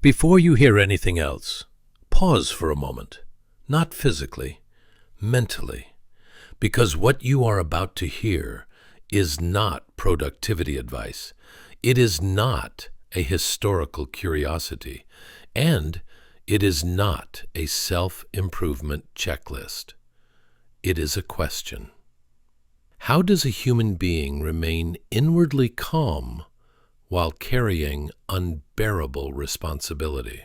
Before you hear anything else, pause for a moment, not physically, mentally, because what you are about to hear is not productivity advice. It is not a historical curiosity, and it is not a self-improvement checklist. It is a question. How does a human being remain inwardly calm while carrying unbearable responsibility?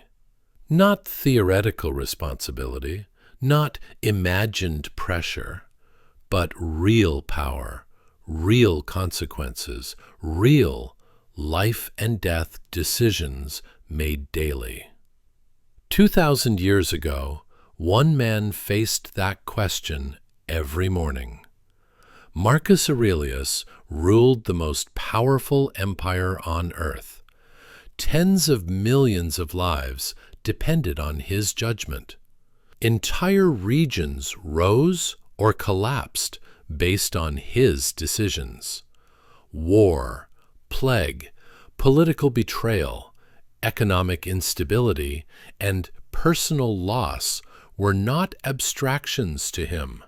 Not theoretical responsibility, not imagined pressure, but real power, real consequences, real life and death decisions made daily. 2,000 years ago, one man faced that question every morning. Marcus Aurelius ruled the most powerful empire on earth. Tens of millions of lives depended on his judgment. Entire regions rose or collapsed based on his decisions. War, plague, political betrayal, economic instability, and personal loss were not abstractions to him.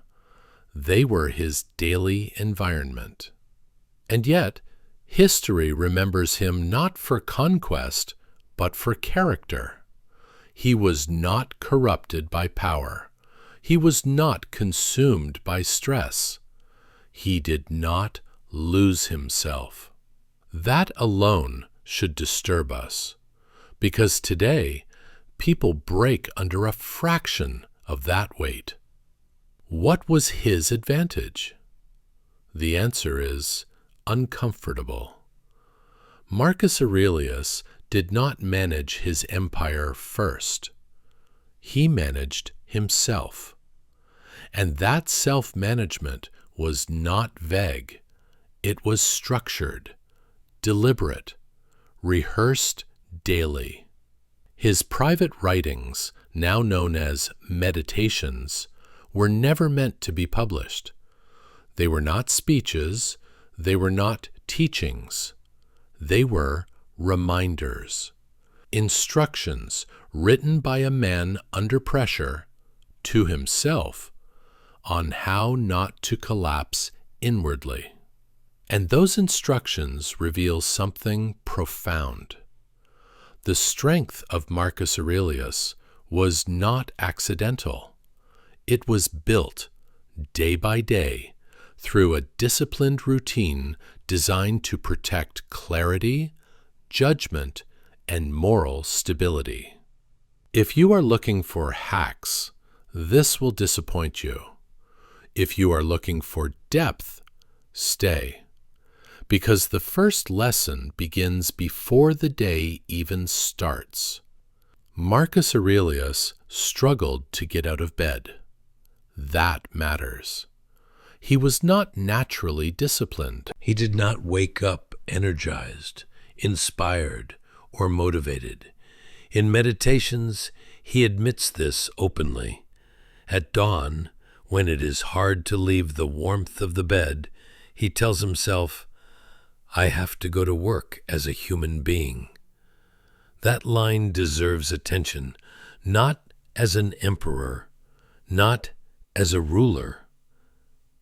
They were his daily environment. And yet, history remembers him not for conquest, but for character. He was not corrupted by power. He was not consumed by stress. He did not lose himself. That alone should disturb us, because today, people break under a fraction of that weight. What was his advantage? The answer is uncomfortable. Marcus Aurelius did not manage his empire first. He managed himself. And that self-management was not vague. It was structured, deliberate, rehearsed daily. His private writings, now known as meditations, were never meant to be published. They were not speeches, they were not teachings. They were reminders, instructions written by a man under pressure to himself on how not to collapse inwardly. And those instructions reveal something profound. The strength of Marcus Aurelius was not accidental. It was built, day by day, through a disciplined routine designed to protect clarity, judgment, and moral stability. If you are looking for hacks, this will disappoint you. If you are looking for depth, stay. Because the first lesson begins before the day even starts. Marcus Aurelius struggled to get out of bed. That matters. He was not naturally disciplined. He did not wake up energized, inspired, or motivated. In meditations, he admits this openly. At dawn, when it is hard to leave the warmth of the bed, he tells himself, "I have to go to work as a human being." That line deserves attention, not as an emperor, not as a ruler,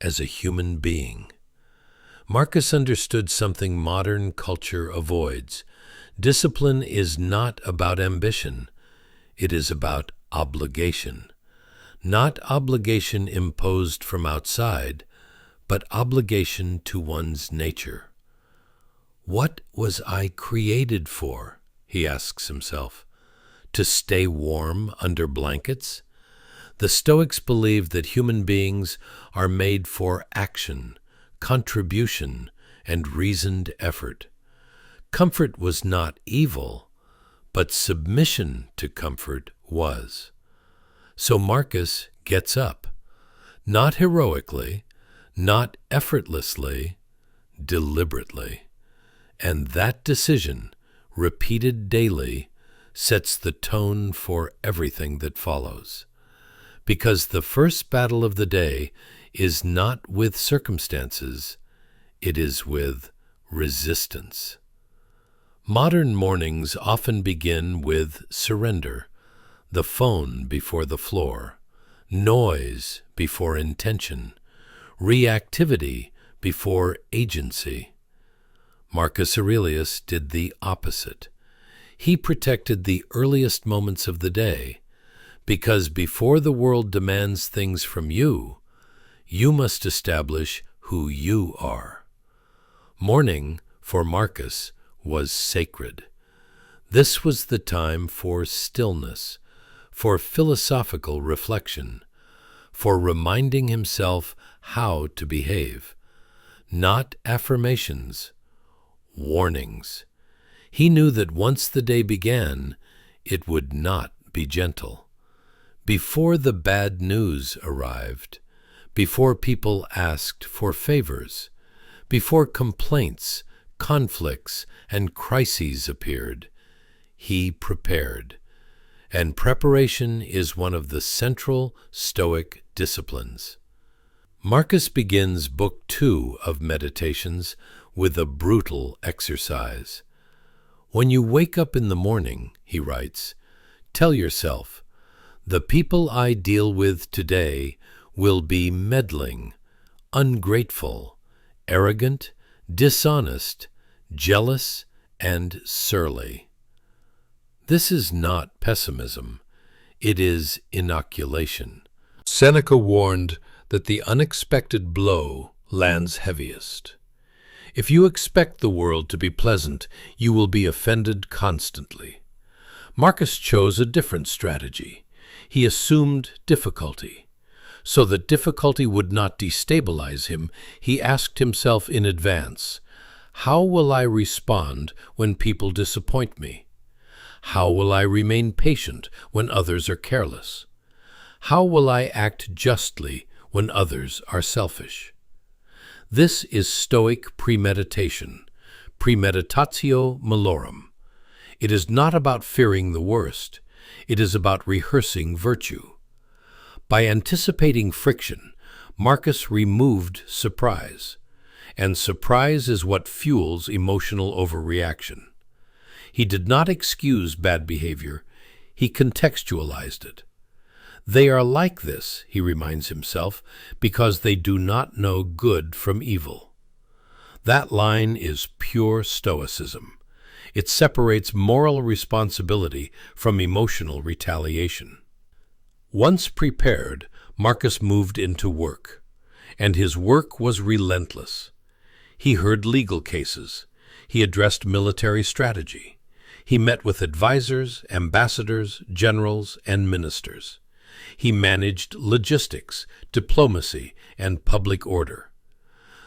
as a human being. Marcus understood something modern culture avoids. Discipline is not about ambition. It is about obligation. Not obligation imposed from outside, but obligation to one's nature. What was I created for? He asks himself. To stay warm under blankets? The Stoics believed that human beings are made for action, contribution, and reasoned effort. Comfort was not evil, but submission to comfort was. So Marcus gets up, not heroically, not effortlessly, deliberately. And that decision, repeated daily, sets the tone for everything that follows. Because the first battle of the day is not with circumstances, it is with resistance. Modern mornings often begin with surrender, the phone before the floor, noise before intention, reactivity before agency. Marcus Aurelius did the opposite. He protected the earliest moments of the day, because before the world demands things from you, you must establish who you are. Morning, for Marcus, was sacred. This was the time for stillness, for philosophical reflection, for reminding himself how to behave. Not affirmations, warnings. He knew that once the day began, it would not be gentle. Before the bad news arrived, before people asked for favors, before complaints, conflicts, and crises appeared, he prepared. And preparation is one of the central Stoic disciplines. Marcus begins Book 2 of Meditations with a brutal exercise. When you wake up in the morning, he writes, tell yourself, the people I deal with today will be meddling, ungrateful, arrogant, dishonest, jealous, and surly. This is not pessimism. It is inoculation. Seneca warned that the unexpected blow lands heaviest. If you expect the world to be pleasant, you will be offended constantly. Marcus chose a different strategy. He assumed difficulty. So that difficulty would not destabilize him, he asked himself in advance, how will I respond when people disappoint me? How will I remain patient when others are careless? How will I act justly when others are selfish? This is Stoic premeditation, premeditatio malorum. It is not about fearing the worst. It is about rehearsing virtue. By anticipating friction, Marcus removed surprise, and surprise is what fuels emotional overreaction. He did not excuse bad behavior, he contextualized it. They are like this, he reminds himself, because they do not know good from evil. That line is pure Stoicism. It separates moral responsibility from emotional retaliation. Once prepared, Marcus moved into work, and his work was relentless. He heard legal cases. He addressed military strategy. He met with advisors, ambassadors, generals, and ministers. He managed logistics, diplomacy, and public order.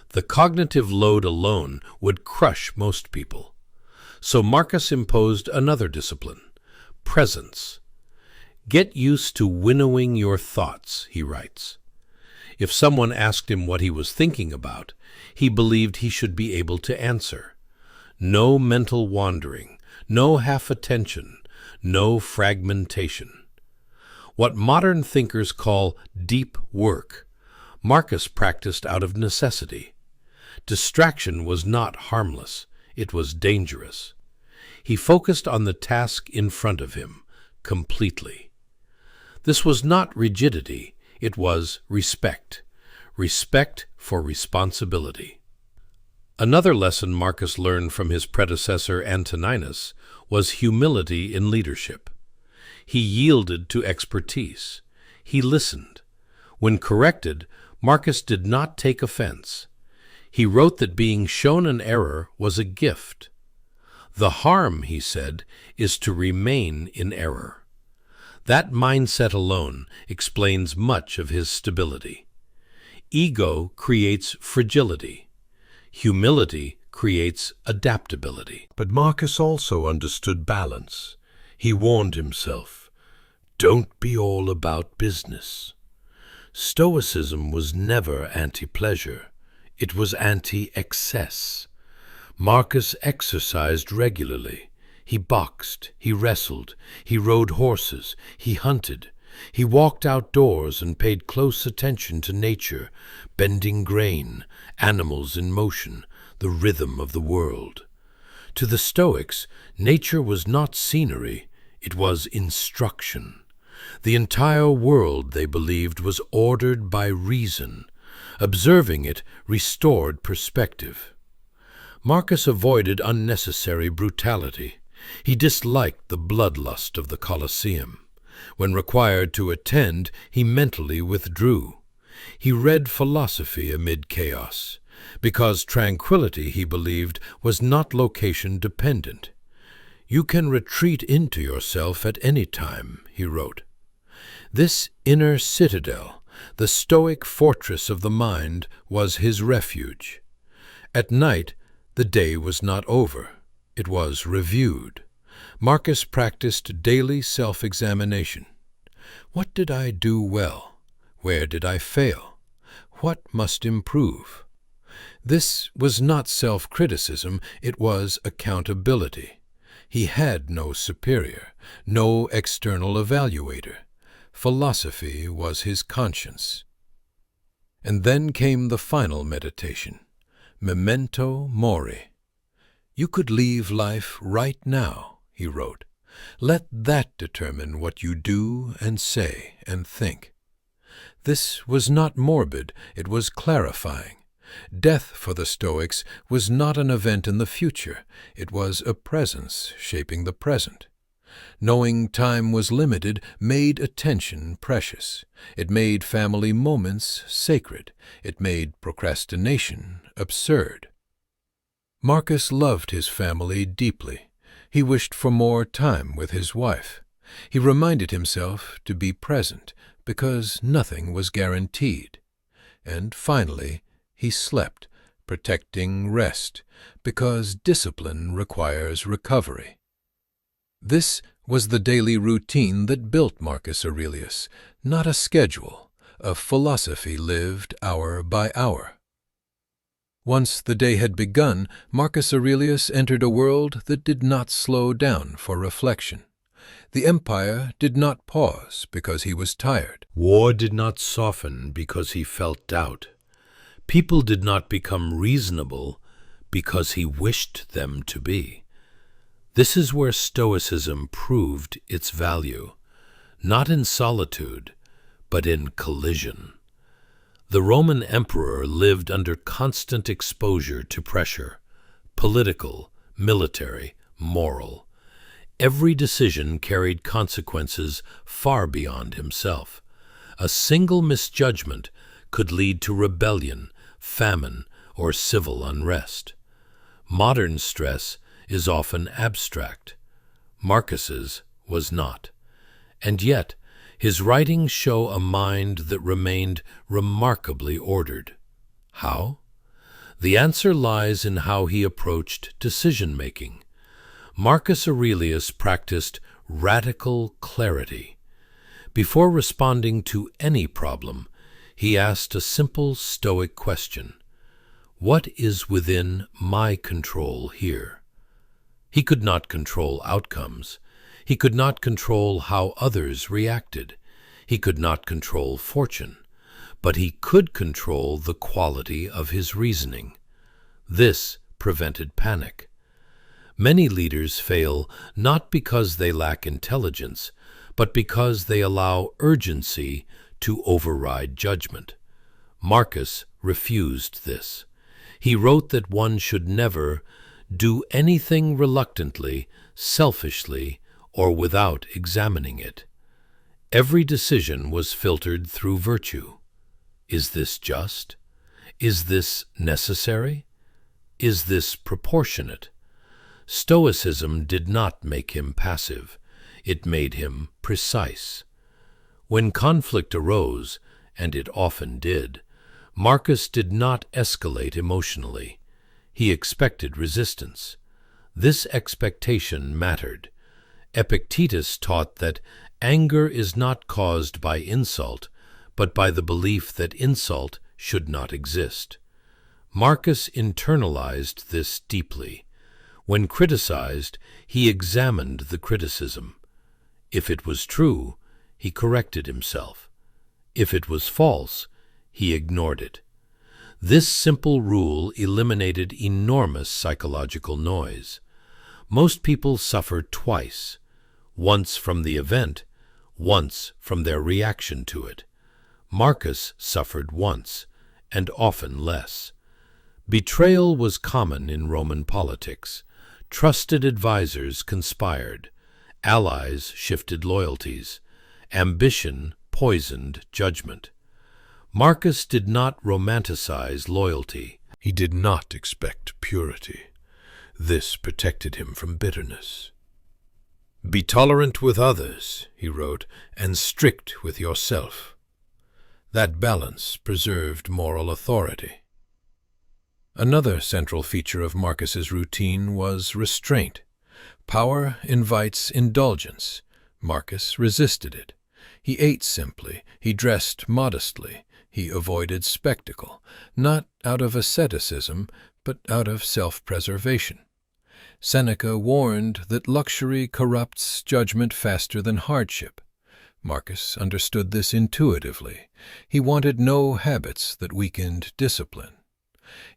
The cognitive load alone would crush most people. So Marcus imposed another discipline, presence. Get used to winnowing your thoughts, he writes. If someone asked him what he was thinking about, he believed he should be able to answer. No mental wandering, no half-attention, no fragmentation. What modern thinkers call deep work, Marcus practiced out of necessity. Distraction was not harmless, it was dangerous. He focused on the task in front of him, completely. This was not rigidity, it was respect. Respect for responsibility. Another lesson Marcus learned from his predecessor Antoninus was humility in leadership. He yielded to expertise. He listened. When corrected, Marcus did not take offense. He wrote that being shown an error was a gift. The harm, he said, is to remain in error. That mindset alone explains much of his stability. Ego creates fragility. Humility creates adaptability. But Marcus also understood balance. He warned himself, don't be all about business. Stoicism was never anti-pleasure. It was anti-excess. Marcus exercised regularly. He boxed, he wrestled, he rode horses, he hunted. He walked outdoors and paid close attention to nature, bending grain, animals in motion, the rhythm of the world. To the Stoics, nature was not scenery, it was instruction. The entire world, they believed, was ordered by reason. Observing it restored perspective. Marcus avoided unnecessary brutality. He disliked the bloodlust of the Colosseum. When required to attend, he mentally withdrew. He read philosophy amid chaos, because tranquility, he believed, was not location-dependent. "You can retreat into yourself at any time," he wrote. This inner citadel, the Stoic fortress of the mind, was his refuge. At night, the day was not over. It was reviewed. Marcus practiced daily self-examination. What did I do well? Where did I fail? What must improve? This was not self-criticism, it was accountability. He had no superior, no external evaluator. Philosophy was his conscience. And then came the final meditation, memento mori. "You could leave life right now," he wrote. "Let that determine what you do and say and think." This was not morbid, it was clarifying. Death, for the Stoics, was not an event in the future, it was a presence shaping the present. Knowing time was limited made attention precious. It made family moments sacred. It made procrastination absurd. Marcus loved his family deeply. He wished for more time with his wife. He reminded himself to be present, because nothing was guaranteed. And finally, he slept, protecting rest, because discipline requires recovery. This was the daily routine that built Marcus Aurelius, not a schedule, a philosophy lived hour by hour. Once the day had begun, Marcus Aurelius entered a world that did not slow down for reflection. The empire did not pause because he was tired. War did not soften because he felt doubt. People did not become reasonable because he wished them to be. This is where Stoicism proved its value, not in solitude, but in collision. The Roman emperor lived under constant exposure to pressure, political, military, moral. Every decision carried consequences far beyond himself. A single misjudgment could lead to rebellion, famine, or civil unrest. Modern stress is often abstract. Marcus's was not. And yet, his writings show a mind that remained remarkably ordered. How? The answer lies in how he approached decision-making. Marcus Aurelius practiced radical clarity. Before responding to any problem, he asked a simple Stoic question: what is within my control here? He could not control outcomes. He could not control how others reacted. He could not control fortune. But he could control the quality of his reasoning. This prevented panic. Many leaders fail not because they lack intelligence, but because they allow urgency to override judgment. Marcus refused this. He wrote that one should never do anything reluctantly, selfishly, or without examining it. Every decision was filtered through virtue. Is this just? Is this necessary? Is this proportionate? Stoicism did not make him passive. It made him precise. When conflict arose, and it often did, Marcus did not escalate emotionally. He expected resistance. This expectation mattered. Epictetus taught that anger is not caused by insult, but by the belief that insult should not exist. Marcus internalized this deeply. When criticized, he examined the criticism. If it was true, he corrected himself. If it was false, he ignored it. This simple rule eliminated enormous psychological noise. Most people suffer twice, once from the event, once from their reaction to it. Marcus suffered once, and often less. Betrayal was common in Roman politics. Trusted advisors conspired. Allies shifted loyalties. Ambition poisoned judgment. Marcus did not romanticize loyalty. He did not expect purity. This protected him from bitterness. "Be tolerant with others," he wrote, "and strict with yourself." That balance preserved moral authority. Another central feature of Marcus's routine was restraint. Power invites indulgence. Marcus resisted it. He ate simply, he dressed modestly, he avoided spectacle, not out of asceticism, but out of self-preservation. Seneca warned that luxury corrupts judgment faster than hardship. Marcus understood this intuitively. He wanted no habits that weakened discipline.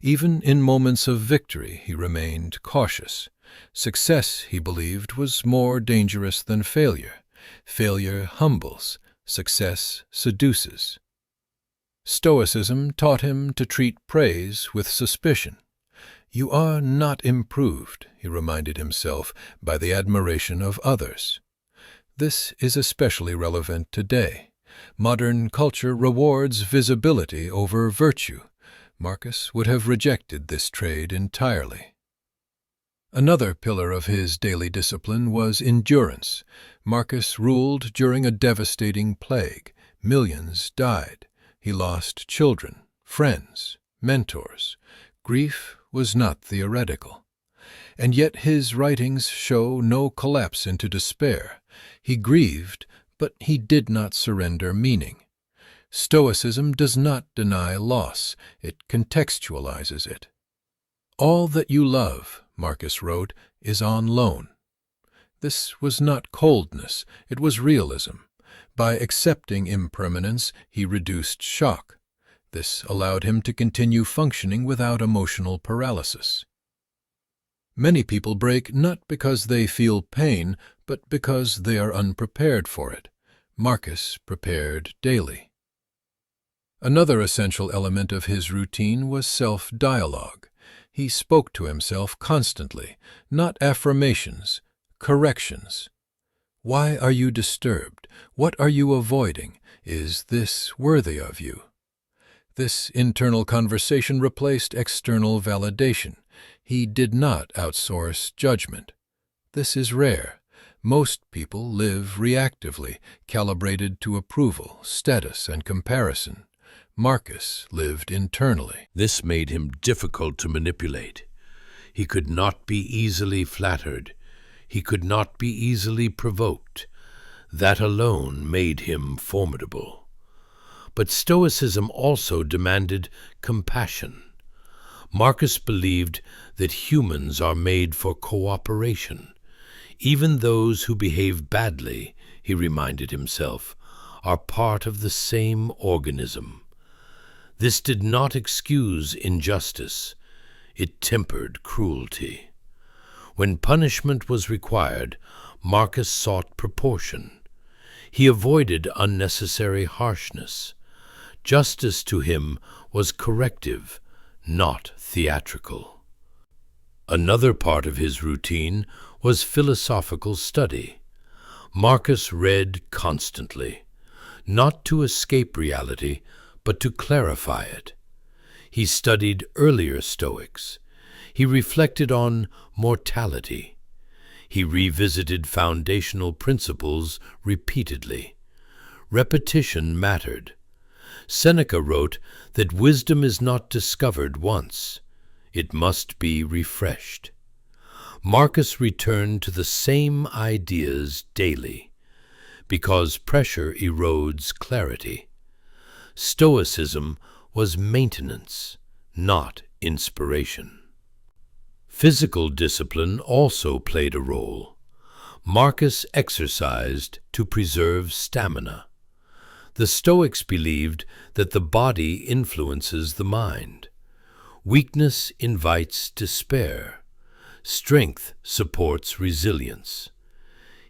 Even in moments of victory, he remained cautious. Success, he believed, was more dangerous than failure. Failure humbles, success seduces. Stoicism taught him to treat praise with suspicion. "You are not improved," he reminded himself, "by the admiration of others." This is especially relevant today. Modern culture rewards visibility over virtue. Marcus would have rejected this trade entirely. Another pillar of his daily discipline was endurance. Marcus ruled during a devastating plague. Millions died. He lost children, friends, mentors. Grief was not theoretical. And yet his writings show no collapse into despair. He grieved, but he did not surrender meaning. Stoicism does not deny loss, it contextualizes it. "All that you love," Marcus wrote, "is on loan." This was not coldness, it was realism. By accepting impermanence, he reduced shock. This allowed him to continue functioning without emotional paralysis. Many people break not because they feel pain, but because they are unprepared for it. Marcus prepared daily. Another essential element of his routine was self-dialogue. He spoke to himself constantly, not affirmations, corrections. Why are you disturbed? What are you avoiding? Is this worthy of you? This internal conversation replaced external validation. He did not outsource judgment. This is rare. Most people live reactively, calibrated to approval, status, and comparison. Marcus lived internally. This made him difficult to manipulate. He could not be easily flattered. He could not be easily provoked. That alone made him formidable. But Stoicism also demanded compassion. Marcus believed that humans are made for cooperation. Even those who behave badly, he reminded himself, are part of the same organism. This did not excuse injustice. It tempered cruelty. When punishment was required, Marcus sought proportion. He avoided unnecessary harshness. Justice to him was corrective, not theatrical. Another part of his routine was philosophical study. Marcus read constantly, not to escape reality, but to clarify it. He studied earlier Stoics. He reflected on mortality. He revisited foundational principles repeatedly. Repetition mattered. Seneca wrote that wisdom is not discovered once. It must be refreshed. Marcus returned to the same ideas daily, because pressure erodes clarity. Stoicism was maintenance, not inspiration. Physical discipline also played a role. Marcus exercised to preserve stamina. The Stoics believed that the body influences the mind. Weakness invites despair. Strength supports resilience.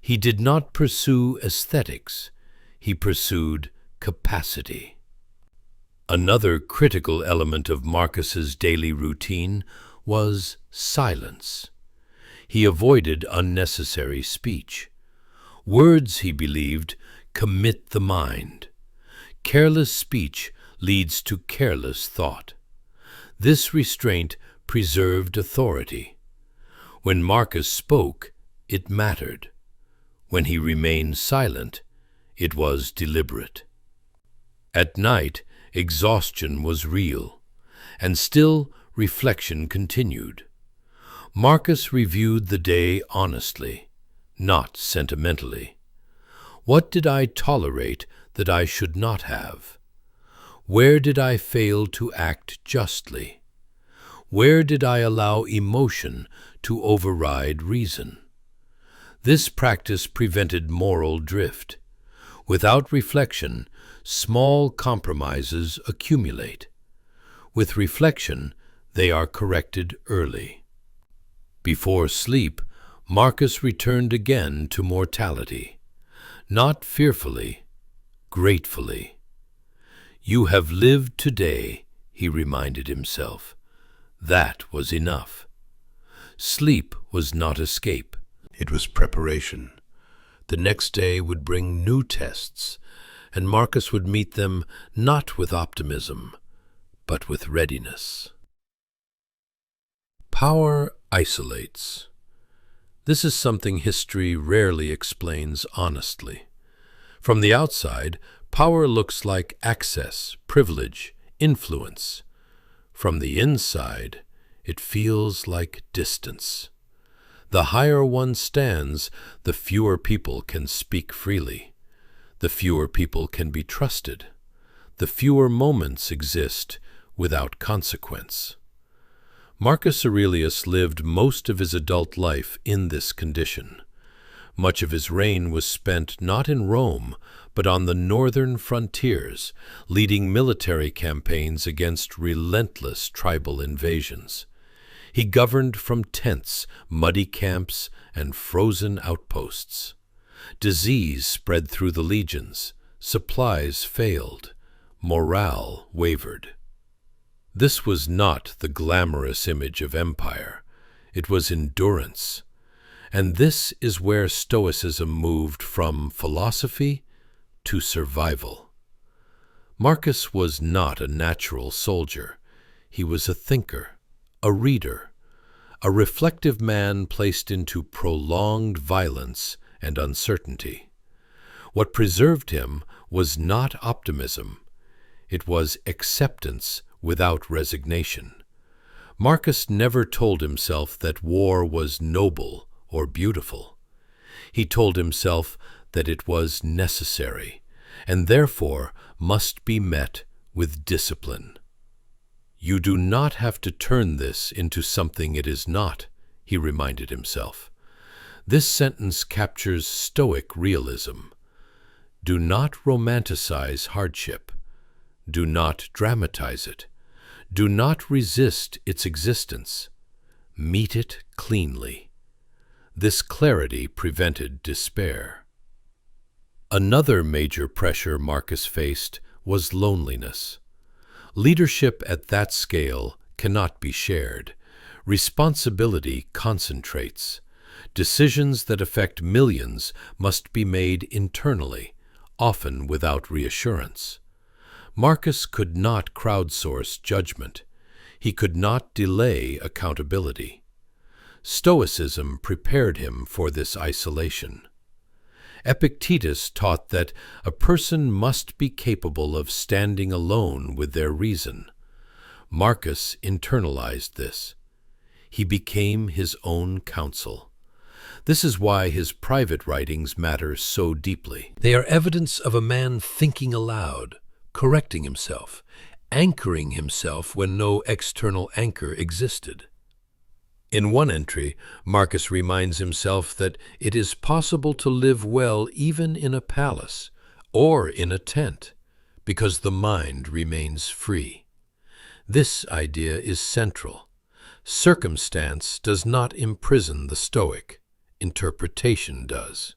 He did not pursue aesthetics. He pursued capacity. Another critical element of Marcus's daily routine was silence. He avoided unnecessary speech. Words, he believed, commit the mind. Careless speech leads to careless thought. This restraint preserved authority. When Marcus spoke, it mattered. When he remained silent, it was deliberate. At night, exhaustion was real, and still reflection continued. Marcus reviewed the day honestly, not sentimentally. What did I tolerate that I should not have? Where did I fail to act justly? Where did I allow emotion to override reason? This practice prevented moral drift. Without reflection, small compromises accumulate. With reflection, they are corrected early. Before sleep, Marcus returned again to mortality. Not fearfully, gratefully. You have lived today, he reminded himself. That was enough. Sleep was not escape. It was preparation. The next day would bring new tests, and Marcus would meet them not with optimism, but with readiness. Power isolates. This is something history rarely explains honestly. From the outside, power looks like access, privilege, influence. From the inside, it feels like distance. The higher one stands, the fewer people can speak freely. The fewer people can be trusted. The fewer moments exist without consequence. Marcus Aurelius lived most of his adult life in this condition. Much of his reign was spent not in Rome, but on the northern frontiers, leading military campaigns against relentless tribal invasions. He governed from tents, muddy camps, and frozen outposts. Disease spread through the legions, supplies failed, morale wavered. This was not the glamorous image of empire. It was endurance. And this is where Stoicism moved from philosophy to survival. Marcus was not a natural soldier. He was a thinker, a reader, a reflective man placed into prolonged violence and uncertainty. What preserved him was not optimism. It was acceptance without resignation. Marcus never told himself that war was noble or beautiful. He told himself that it was necessary, and therefore must be met with discipline. You do not have to turn this into something it is not, he reminded himself. This sentence captures Stoic realism. Do not romanticize hardship. Do not dramatize it. Do not resist its existence. Meet it cleanly. This clarity prevented despair. Another major pressure Marcus faced was loneliness. Leadership at that scale cannot be shared. Responsibility concentrates. Decisions that affect millions must be made internally, often without reassurance. Marcus could not crowdsource judgment. He could not delay accountability. Stoicism prepared him for this isolation. Epictetus taught that a person must be capable of standing alone with their reason. Marcus internalized this. He became his own counsel. This is why his private writings matter so deeply. They are evidence of a man thinking aloud, correcting himself, anchoring himself when no external anchor existed. In one entry, Marcus reminds himself that it is possible to live well even in a palace or in a tent, because the mind remains free. This idea is central. Circumstance does not imprison the Stoic, interpretation does.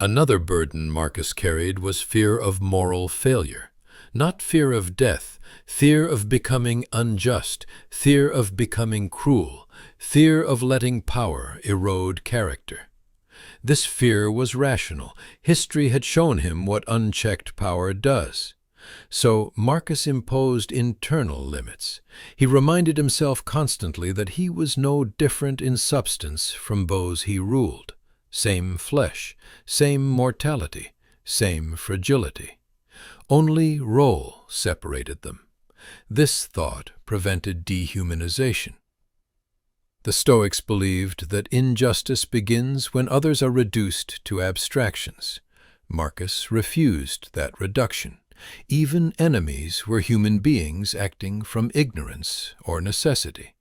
Another burden Marcus carried was fear of moral failure. Not fear of death, fear of becoming unjust, fear of becoming cruel, fear of letting power erode character. This fear was rational. History had shown him what unchecked power does. So Marcus imposed internal limits. He reminded himself constantly that he was no different in substance from those he ruled. Same flesh, same mortality, same fragility. Only role separated them. This thought prevented dehumanization. The Stoics believed that injustice begins when others are reduced to abstractions. Marcus refused that reduction. Even enemies were human beings acting from ignorance or necessity.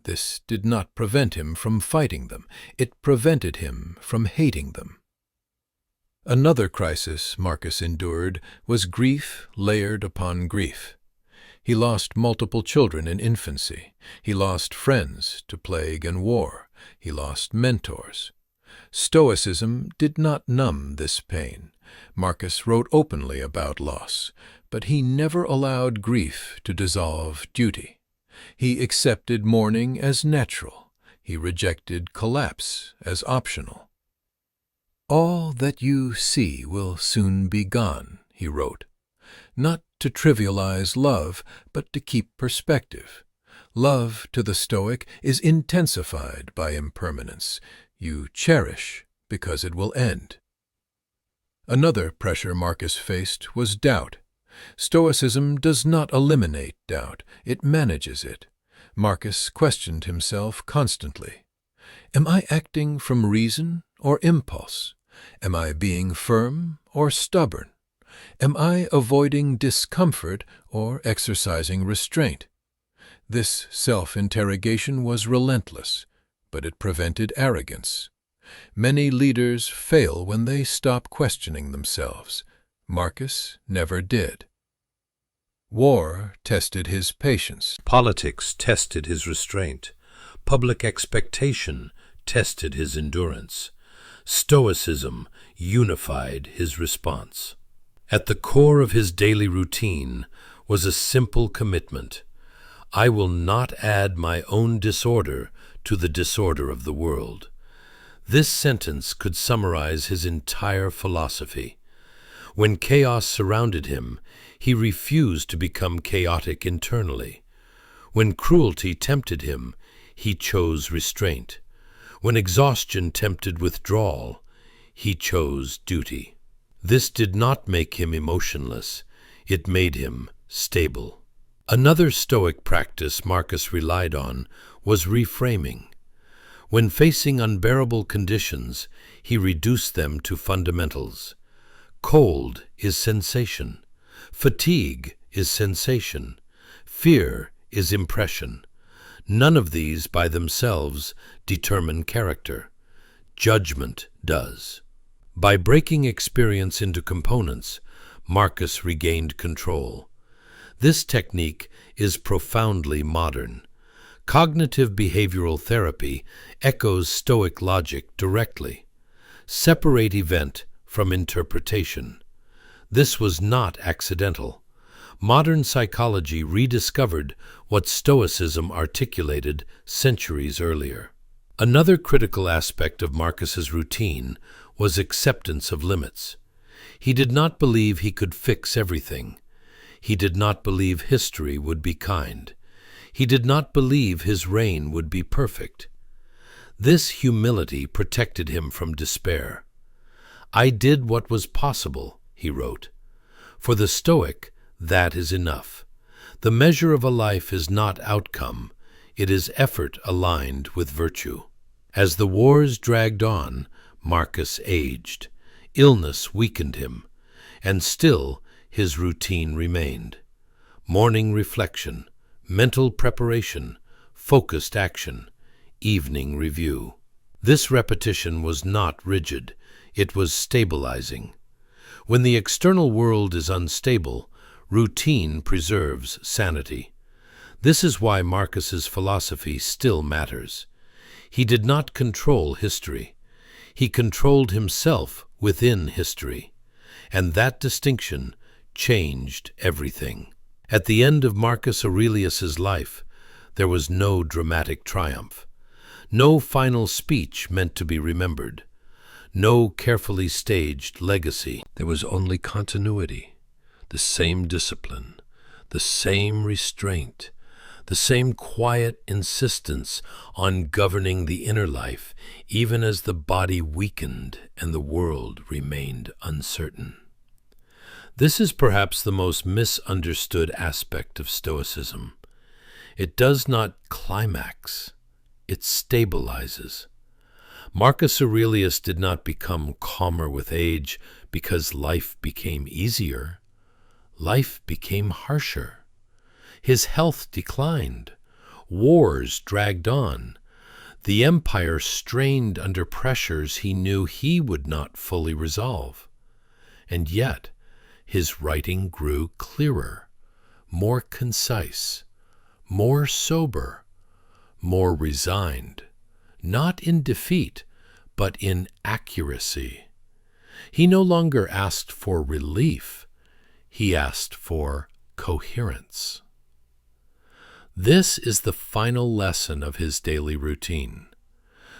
This did not prevent him from fighting them. It prevented him from hating them. Another crisis Marcus endured was grief layered upon grief. He lost multiple children in infancy. He lost friends to plague and war. He lost mentors. Stoicism did not numb this pain. Marcus wrote openly about loss, but he never allowed grief to dissolve duty. He accepted mourning as natural. He rejected collapse as optional. "All that you see will soon be gone," he wrote. Not to trivialize love, but to keep perspective. Love, to the Stoic, is intensified by impermanence. You cherish because it will end. Another pressure Marcus faced was doubt. Stoicism does not eliminate doubt, it manages it. Marcus questioned himself constantly. Am I acting from reason or impulse? Am I being firm or stubborn? Am I avoiding discomfort or exercising restraint? This self-interrogation was relentless, but it prevented arrogance. Many leaders fail when they stop questioning themselves. Marcus never did. War tested his patience. Politics tested his restraint. Public expectation tested his endurance. Stoicism unified his response. At the core of his daily routine was a simple commitment. I will not add my own disorder to the disorder of the world. This sentence could summarize his entire philosophy. When chaos surrounded him, he refused to become chaotic internally. When cruelty tempted him, he chose restraint. When exhaustion tempted withdrawal, he chose duty. This did not make him emotionless, it made him stable. Another Stoic practice Marcus relied on was reframing. When facing unbearable conditions, he reduced them to fundamentals. Cold is sensation. Fatigue is sensation. Fear is impression. None of these by themselves determine character. Judgment does. By breaking experience into components, Marcus regained control. This technique is profoundly modern. Cognitive behavioral therapy echoes Stoic logic directly. Separate event from interpretation. This was not accidental. Modern psychology rediscovered what Stoicism articulated centuries earlier. Another critical aspect of Marcus's routine was acceptance of limits. He did not believe he could fix everything. He did not believe history would be kind. He did not believe his reign would be perfect. This humility protected him from despair. I did what was possible, he wrote. For the Stoic, that is enough. The measure of a life is not outcome, it is effort aligned with virtue. As the wars dragged on, Marcus aged. Illness weakened him, and still his routine remained. Morning reflection, mental preparation, focused action, evening review. This repetition was not rigid, it was stabilizing. When the external world is unstable, routine preserves sanity. This is why Marcus's philosophy still matters. He did not control history. He controlled himself within history, and that distinction changed everything. At the end of Marcus Aurelius's life, there was no dramatic triumph, no final speech meant to be remembered, no carefully staged legacy. There was only continuity, the same discipline, the same restraint, the same quiet insistence on governing the inner life, even as the body weakened and the world remained uncertain. This is perhaps the most misunderstood aspect of Stoicism. It does not climax, it stabilizes. Marcus Aurelius did not become calmer with age because life became easier. Life became harsher. His health declined. Wars dragged on. The empire strained under pressures he knew he would not fully resolve. And yet, his writing grew clearer, more concise, more sober, more resigned, not in defeat, but in accuracy. He no longer asked for relief, he asked for coherence. This is the final lesson of his daily routine.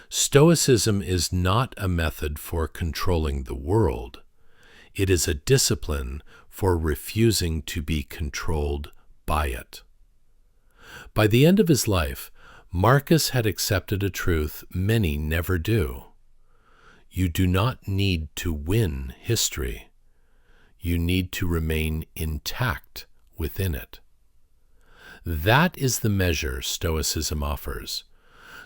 Stoicism is not a method for controlling the world. It is a discipline for refusing to be controlled by it. By the end of his life, Marcus had accepted a truth many never do. You do not need to win history. You need to remain intact within it. That is the measure Stoicism offers,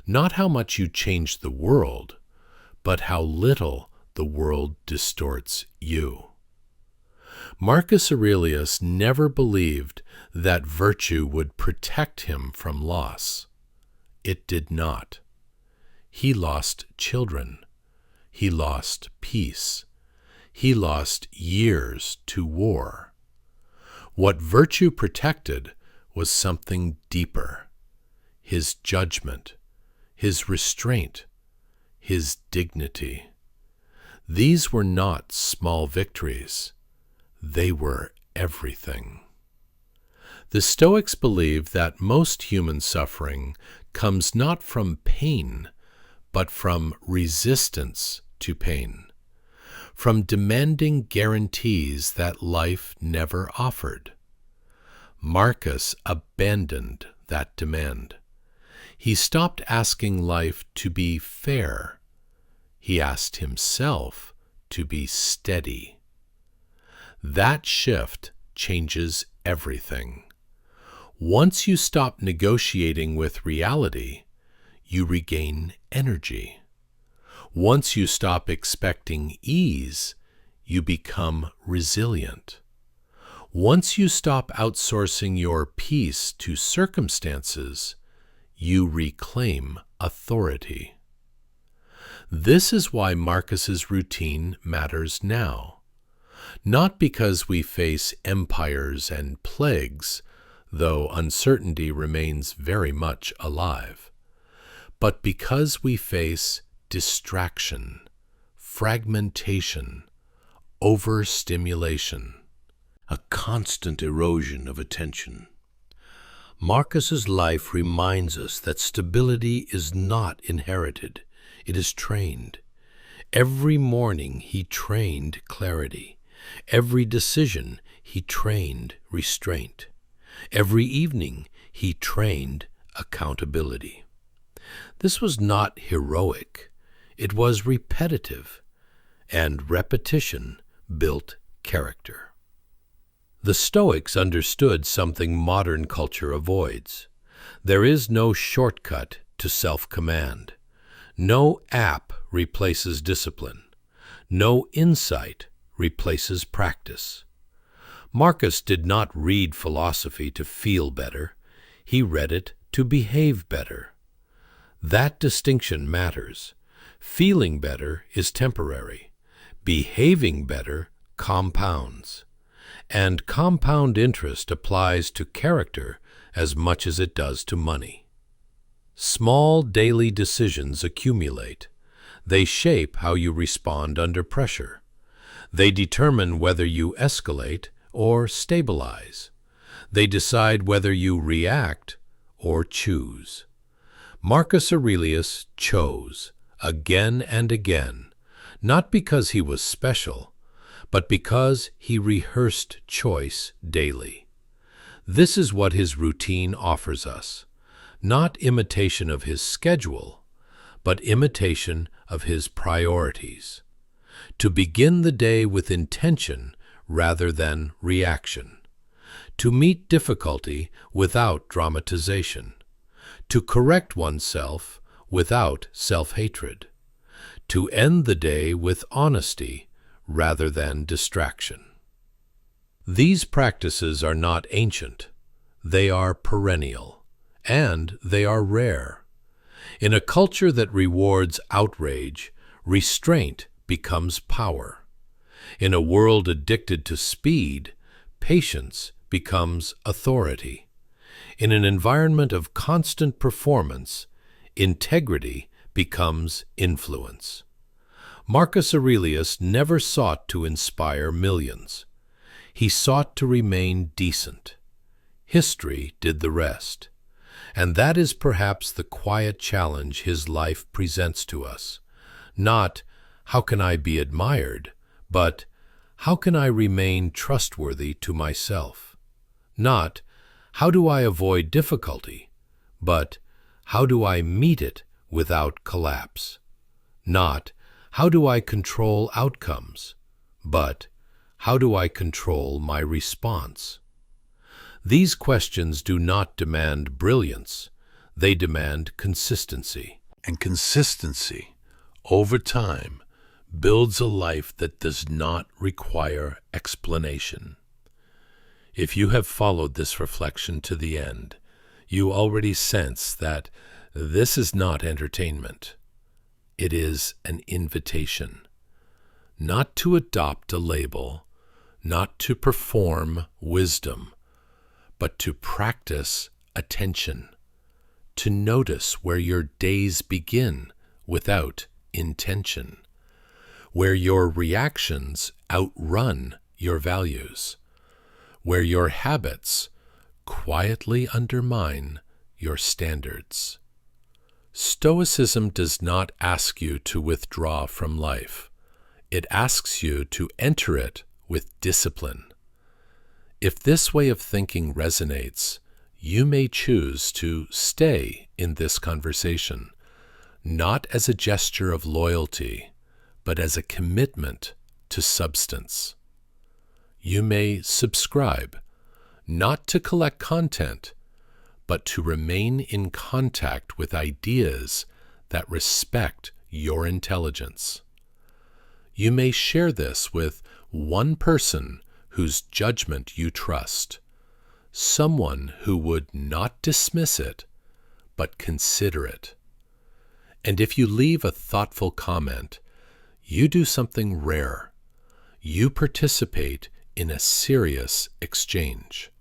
not how much you change the world, but how little the world distorts you. Marcus Aurelius never believed that virtue would protect him from loss. It did not. He lost children. He lost peace. He lost years to war. What virtue protected was something deeper: his judgment, his restraint, his dignity. These were not small victories. They were everything. The Stoics believe that most human suffering comes not from pain, but from resistance to pain, from demanding guarantees that life never offered. Marcus abandoned that demand. He stopped asking life to be fair. He asked himself to be steady. That shift changes everything. Once you stop negotiating with reality, you regain energy. Once you stop expecting ease, you become resilient. Once you stop outsourcing your peace to circumstances, you reclaim authority. This is why Marcus's routine matters now. Not because we face empires and plagues, though uncertainty remains very much alive, but because we face distraction, fragmentation, overstimulation, a constant erosion of attention. Marcus's life reminds us that stability is not inherited, it is trained. Every morning he trained clarity. Every decision he trained restraint. Every evening he trained accountability. This was not heroic, it was repetitive, and repetition built character. The Stoics understood something modern culture avoids. There is no shortcut to self-command. No app replaces discipline. No insight replaces practice. Marcus did not read philosophy to feel better. He read it to behave better. That distinction matters. Feeling better is temporary. Behaving better compounds. And compound interest applies to character as much as it does to money. Small daily decisions accumulate. They shape how you respond under pressure. They determine whether you escalate or stabilize. They decide whether you react or choose. Marcus Aurelius chose again and again, not because he was special, but because he rehearsed choice daily. This is what his routine offers us, not imitation of his schedule, but imitation of his priorities. To begin the day with intention rather than reaction. To meet difficulty without dramatization. To correct oneself without self-hatred. To end the day with honesty rather than distraction. These practices are not ancient. They are perennial, and they are rare. In a culture that rewards outrage, restraint becomes power. In a world addicted to speed, patience becomes authority. In an environment of constant performance, integrity becomes influence. Marcus Aurelius never sought to inspire millions. He sought to remain decent. History did the rest. And that is perhaps the quiet challenge his life presents to us. Not, how can I be admired, but how can I remain trustworthy to myself? Not, how do I avoid difficulty, but how do I meet it without collapse? Not, how do I control outcomes, but how do I control my response? These questions do not demand brilliance, they demand consistency. And consistency, over time, builds a life that does not require explanation. If you have followed this reflection to the end, you already sense that this is not entertainment. It is an invitation. Not to adopt a label, not to perform wisdom, but to practice attention, to notice where your days begin without intention, where your reactions outrun your values, where your habits quietly undermine your standards. Stoicism does not ask you to withdraw from life. It asks you to enter it with discipline. If this way of thinking resonates, you may choose to stay in this conversation, not as a gesture of loyalty, but as a commitment to substance. You may subscribe, not to collect content, but to remain in contact with ideas that respect your intelligence. You may share this with one person whose judgment you trust, someone who would not dismiss it, but consider it. And if you leave a thoughtful comment, you do something rare. You participate in a serious exchange.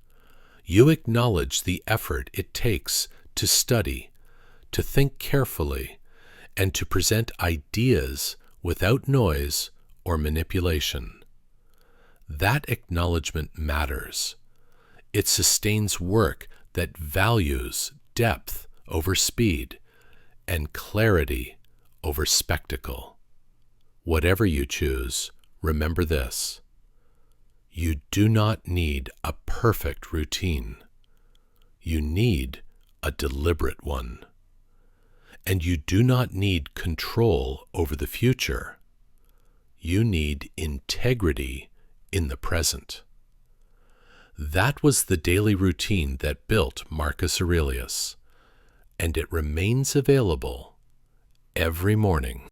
You acknowledge the effort it takes to study, to think carefully, and to present ideas without noise or manipulation. That acknowledgement matters. It sustains work that values depth over speed and clarity over spectacle. Whatever you choose, remember this. You do not need a perfect routine. You need a deliberate one. And you do not need control over the future. You need integrity in the present. That was the daily routine that built Marcus Aurelius, and it remains available every morning.